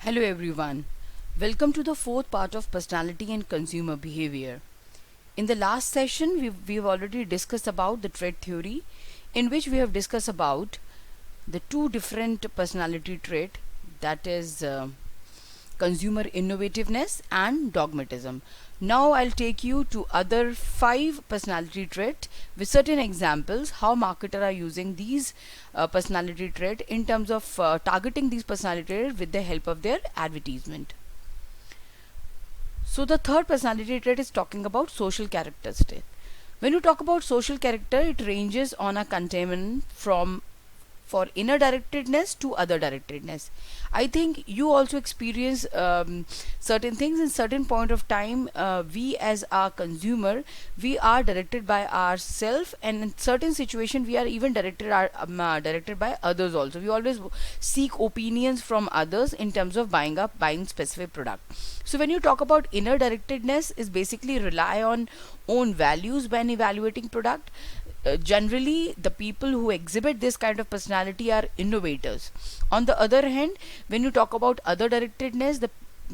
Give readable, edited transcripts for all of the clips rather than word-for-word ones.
Hello everyone. Welcome to the fourth part of personality and consumer behavior. In the last session, we've already discussed about the trait theory, in which we have discussed about the two different personality trait, that is consumer innovativeness and dogmatism. Now I'll take you to other five personality trait with certain examples how marketers are using these personality trait in terms of targeting these personality trait with the help of their advertisement. So the third personality trait is talking about social characteristic. When you talk about social character, it ranges on a continuum from for inner directedness to other directedness. I think you also experience certain things in certain point of time. We as a consumer, we are directed by ourselves, and in certain situation we are even directed by others also. We always seek opinions from others in terms of buying specific product. So when you talk about inner directedness, is basically rely on own values when evaluating product. Generally the people who exhibit this kind of personality are innovators. On the other hand, when you talk about other directedness, the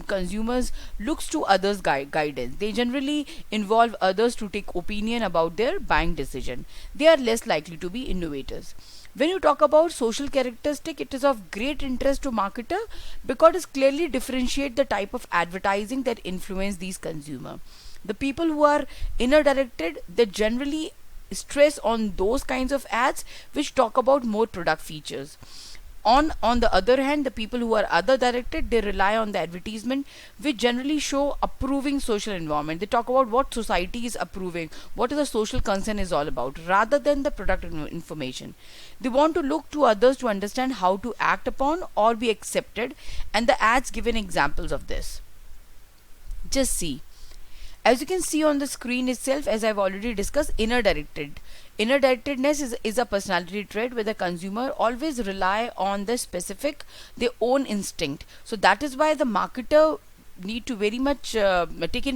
consumers looks to others guidance. They generally involve others to take opinion about their buying decision. They are less likely to be innovators. When you talk about social characteristic, it is of great interest to marketer because it clearly differentiate the type of advertising that influence these consumer. The people who are inner directed, they generally stress on those kinds of ads which talk about more product features. On the other hand, the people who are other directed, they rely on the advertisement which generally show approving social environment. They talk about what society is approving, what is the social concern is all about, rather than the product information. They want to look to others to understand how to act upon or be accepted, and the ads given examples of this. Just see. As you can see on the screen itself, as I've already discussed, inner directedness is a personality trait where the consumer always rely on the specific their own instinct. So that is why the marketer need to very much take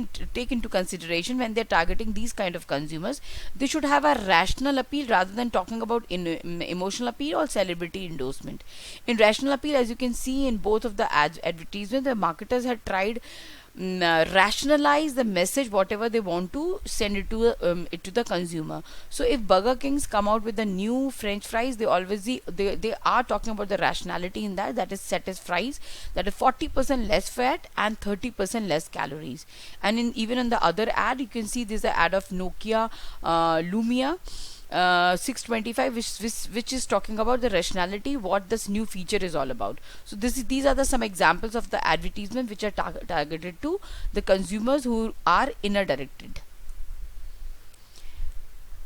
into consideration when they're targeting these kind of consumers. They should have a rational appeal rather than talking about emotional appeal or celebrity endorsement. In rational appeal, as you can see in both of the ads advertisement, the marketers had tried rationalize the message whatever they want to send it to the consumer. So if Burger Kings come out with the new french fries, they are talking about the rationality in that is satis fries, that is 40% less fat and 30% less calories. And in even in the other ad, you can see there's an ad of Nokia Lumia 625, which is talking about the rationality what this new feature is all about. So these are some examples of the advertisement which are targeted to the consumers who are inner directed.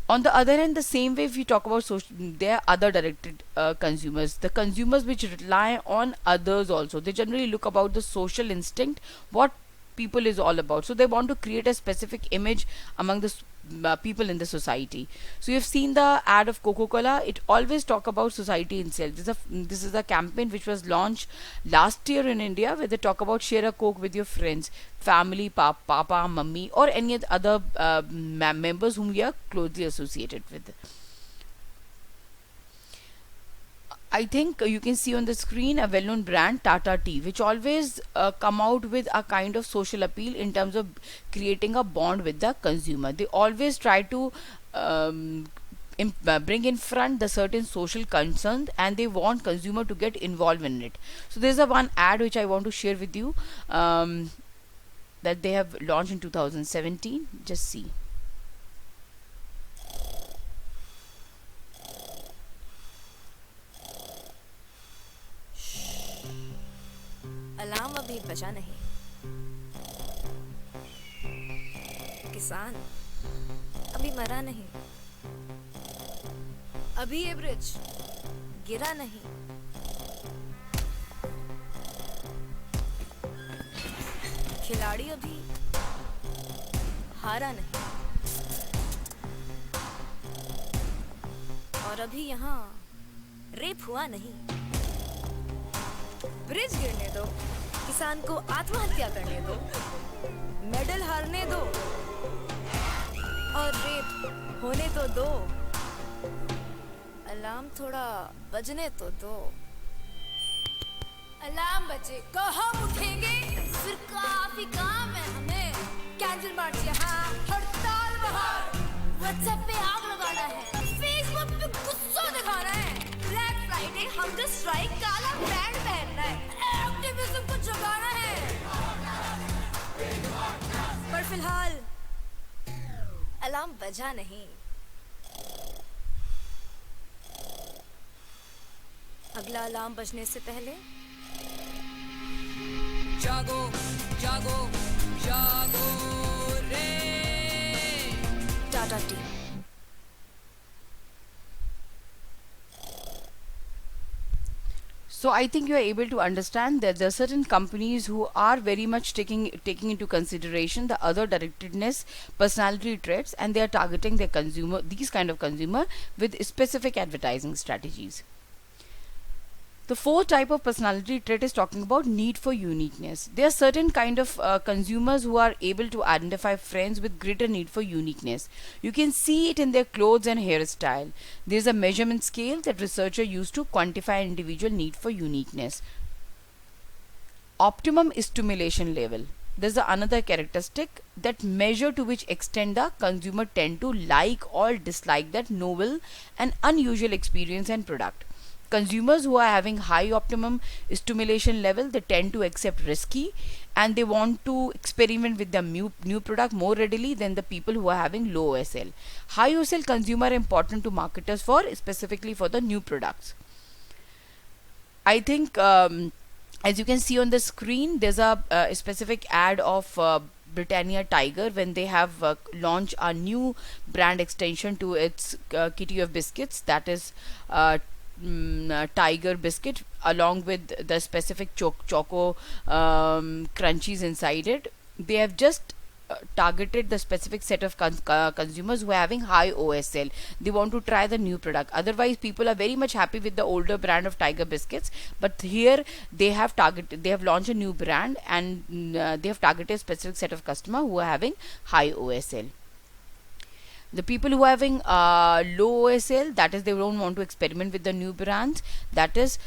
On the other hand, the same way, if we talk about social, there are other directed consumers, the consumers which rely on others also. They generally look about the social instinct, what people is all about. So they want to create a specific image among the people in the society. So you've seen the ad of Coca-Cola. It always talk about society itself. This is a campaign which was launched last year in India, where they talk about share a Coke with your friends, family, papa, mummy, or any other members whom we are closely associated with. I think you can see on the screen a well-known brand, Tata Tea, which always come out with a kind of social appeal in terms of creating a bond with the consumer. They always try to bring in front the certain social concerns, and they want consumer to get involved in it. So there's a one ad which I want to share with you, that they have launched in 2017. Just see. Alarm अभी बजा नहीं। किसान अभी मरा नहीं। अभी ये bridge गिरा नहीं। खिलाड़ी अभी हारा नहीं। और अभी यहाँ रेप हुआ नहीं। ब्रिज गिरने दो, किसान को आत्महत्या करने दो, मेडल हारने दो और रेप होने तो दो। अलार्म थोड़ा बजने तो दो। अलार्म बजेगा हम उठेंगे, फिर काफी काम है हमें। कैंडल मार्च यहाँ, हड़ताल वहाँ, व्हाट्सएप पे आग लगाना है, फेसबुक पे गुस्सा दिखाना है, ब्लैक फ्राइडे हंगर स्ट्राइक, काला बैंड पहनना है, एक्टिविज्म को जगाना है। पर फिलहाल अलार्म बजा नहीं। अगला अलार्म बजने से पहले जागो जागो जागो रे। Tata T. So I think you are able to understand that there are certain companies who are very much taking into consideration the other directedness personality traits, and they are targeting their consumer, these kind of consumer, with specific advertising strategies. The fourth type of personality trait is talking about need for uniqueness. There are certain kind of consumers who are able to identify friends with greater need for uniqueness. You can see it in their clothes and hairstyle. There is a measurement scale that researchers use to quantify individual need for uniqueness. Optimum stimulation level. There's another characteristic that measure to which extent the consumer tend to like or dislike that novel and unusual experience and product. Consumers who are having high optimum stimulation level, they tend to accept risky and they want to experiment with the new product more readily than the people who are having low OSL. High OSL consumer are important to marketers for specifically for the new products. I think as you can see on the screen, there's a specific ad of Britannia Tiger when they have launched a new brand extension to its kitty of biscuits, that is Tiger biscuit, along with the specific choco crunchies inside it. They have just targeted the specific set of consumers who are having high OSL. They want to try the new product. Otherwise, people are very much happy with the older brand of Tiger biscuits. But here they have launched a new brand, and they have targeted a specific set of customer who are having high OSL. The people who are having low OSL, that is, they don't want to experiment with the new brands. That's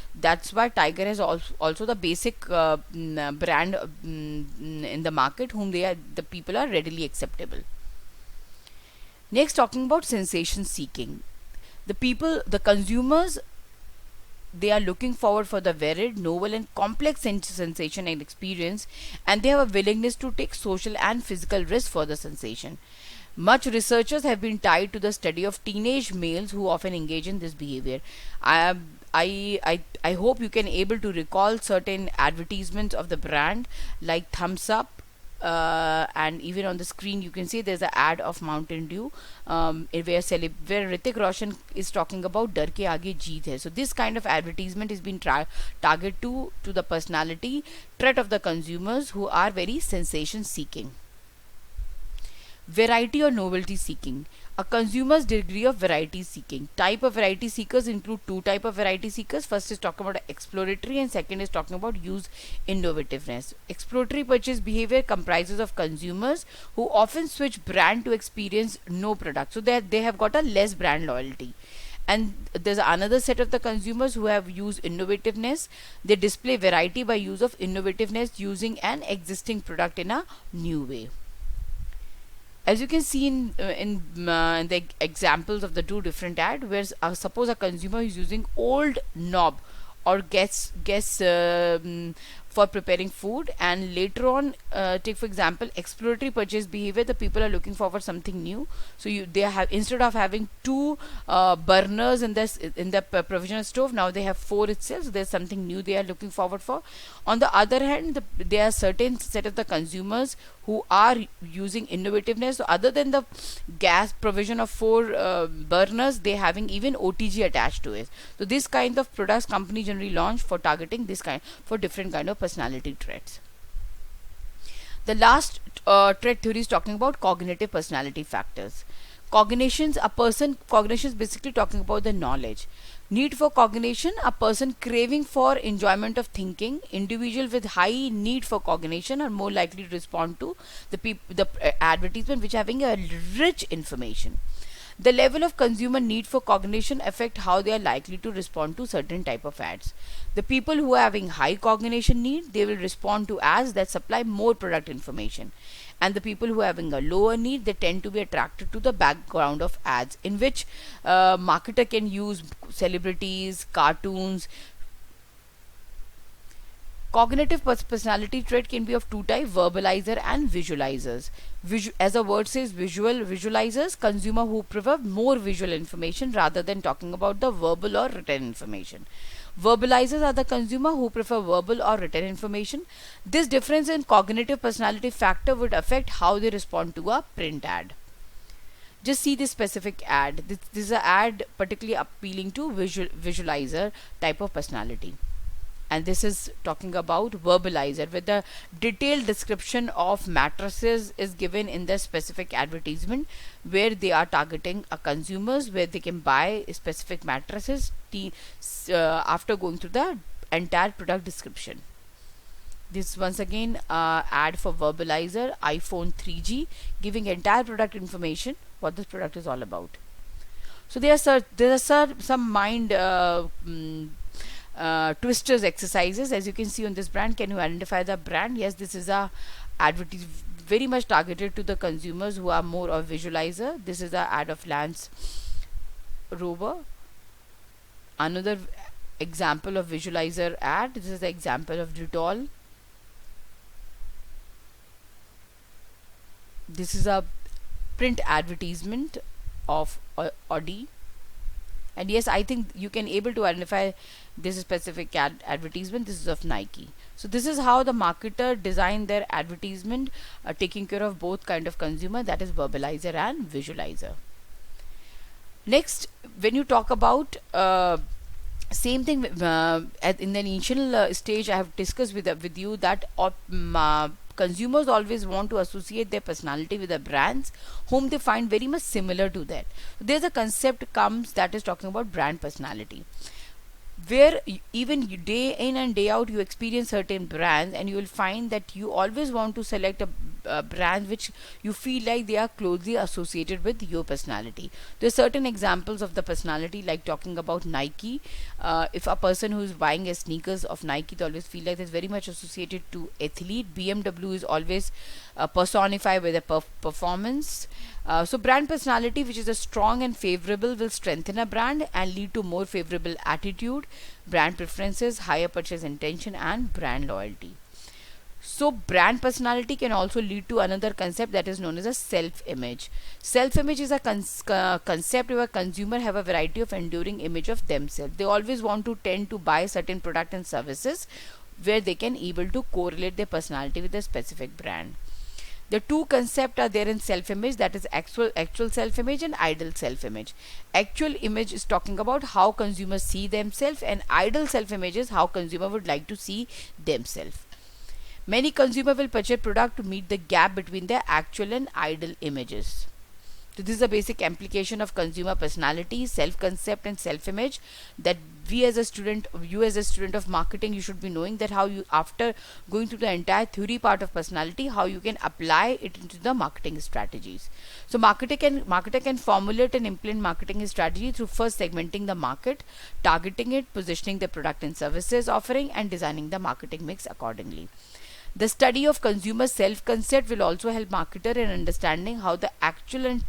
why Tiger has also the basic brand in the market, whom the people are readily acceptable. Next, talking about sensation seeking. The consumers, they are looking forward for the varied, novel and complex sensation and experience, and they have a willingness to take social and physical risks for the sensation. Much researchers have been tied to the study of teenage males who often engage in this behavior. I hope you can able to recall certain advertisements of the brand like Thumbs Up, and even on the screen you can see there's an ad of Mountain Dew, where Hrithik Roshan is talking about "Dar ke aage jeet hai." So this kind of advertisement is being targeted to the personality trait of the consumers who are very sensation seeking. Variety or novelty seeking. A consumer's degree of variety seeking. Type of variety seekers include two type of variety seekers. First is talking about exploratory, and second is talking about use innovativeness. Exploratory purchase behavior comprises of consumers who often switch brand to experience no product. So they have got a less brand loyalty. And there's another set of the consumers who have used innovativeness. They display variety by use of innovativeness, using an existing product in a new way. As you can see in the examples of the two different ads, where suppose a consumer is using old knob or gas for preparing food, and later on take for example exploratory purchase behavior, the people are looking for something new. So they have, instead of having two burners in the provisional stove, now they have four itself. So there's something new they are looking forward for. On the other hand, there are certain set of the consumers who are using innovativeness. So other than the gas provision of four burners, they having even OTG attached to it. So this kind of products company generally launch for targeting this kind, for different kind of personality traits. The last trait theory is talking about cognitive personality factors. Cognitions basically talking about the knowledge. Need for cognition, a person craving for enjoyment of thinking. Individual with high need for cognition are more likely to respond to the advertisement which having a rich information. The level of consumer need for cognition affect how they are likely to respond to certain type of ads. The people who are having high cognition need, they will respond to ads that supply more product information. And the people who are having a lower need, they tend to be attracted to the background of ads in which marketer can use celebrities, cartoons. Cognitive personality trait can be of two types: verbalizer and visualizers. As the word says, visualizers, consumer who prefer more visual information rather than talking about the verbal or written information. Verbalizers are the consumer who prefer verbal or written information. This difference in cognitive personality factor would affect how they respond to a print ad. Just see this specific ad. This is an ad particularly appealing to visualizer type of personality. And this is talking about verbalizer, where the detailed description of mattresses is given in the specific advertisement, where they are targeting a consumers where they can buy specific mattresses after going through the entire product description. This once again ad for verbalizer, iPhone 3G, giving entire product information, what this product is all about. So there are some mind twisters exercises. As you can see on this brand, can you identify the brand? Yes, this is a advertise very much targeted to the consumers who are more of visualizer. This is the ad of Lance Rover. Another example of visualizer ad. This is the example of Dettol. This is a print advertisement of Audi. And yes, I think you can able to identify this specific advertisement. This is of Nike. So this is how the marketer design their advertisement, taking care of both kind of consumer, that is verbalizer and visualizer. Next, when you talk about same thing in the initial stage, I have discussed with you that consumers always want to associate their personality with the brands whom they find very much similar to that. There's a concept comes that is talking about brand personality, where even day in and day out you experience certain brands, and you will find that you always want to select a brand which you feel like they are closely associated with your personality. There are certain examples of the personality, like talking about Nike. If a person who is buying a sneakers of Nike, they always feel like it's very much associated to athlete. BMW is always personified with a performance. So brand personality, which is a strong and favorable, will strengthen a brand and lead to more favorable attitude, brand preferences, higher purchase intention, and brand loyalty. So brand personality can also lead to another concept that is known as a self-image. Self-image is a concept where consumer have a variety of enduring image of themselves. They always want to tend to buy certain product and services where they can able to correlate their personality with a specific brand. The two concepts are there in self-image, that is actual self-image and ideal self-image. Actual image is talking about how consumers see themselves, and ideal self-image is how consumer would like to see themselves. Many consumers will purchase product to meet the gap between their actual and ideal images. So this is a basic implication of consumer personality, self-concept and self-image, that you as a student of marketing, you should be knowing that how you, after going through the entire theory part of personality, how you can apply it into the marketing strategies. So marketer can formulate and implement marketing strategy through first segmenting the market, targeting it, positioning the product and services offering, and designing the marketing mix accordingly. The study of consumer self-concept will also help marketer in understanding how the actual and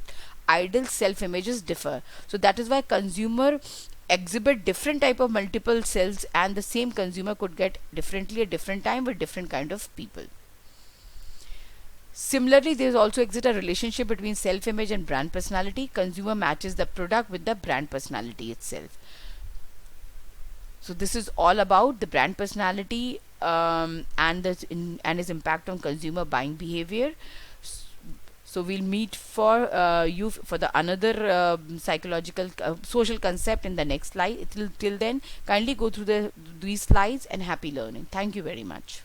ideal self-images differ. So that is why consumer exhibit different type of multiple selves, and the same consumer could get differently at different time with different kind of people. Similarly, there is also exist a relationship between self-image and brand personality. Consumer matches the product with the brand personality itself. So this is all about the brand personality and its impact on consumer buying behavior. So we'll meet for you for the another psychological social concept in the next slide. Till then, kindly go through these slides, and happy learning. Thank you very much.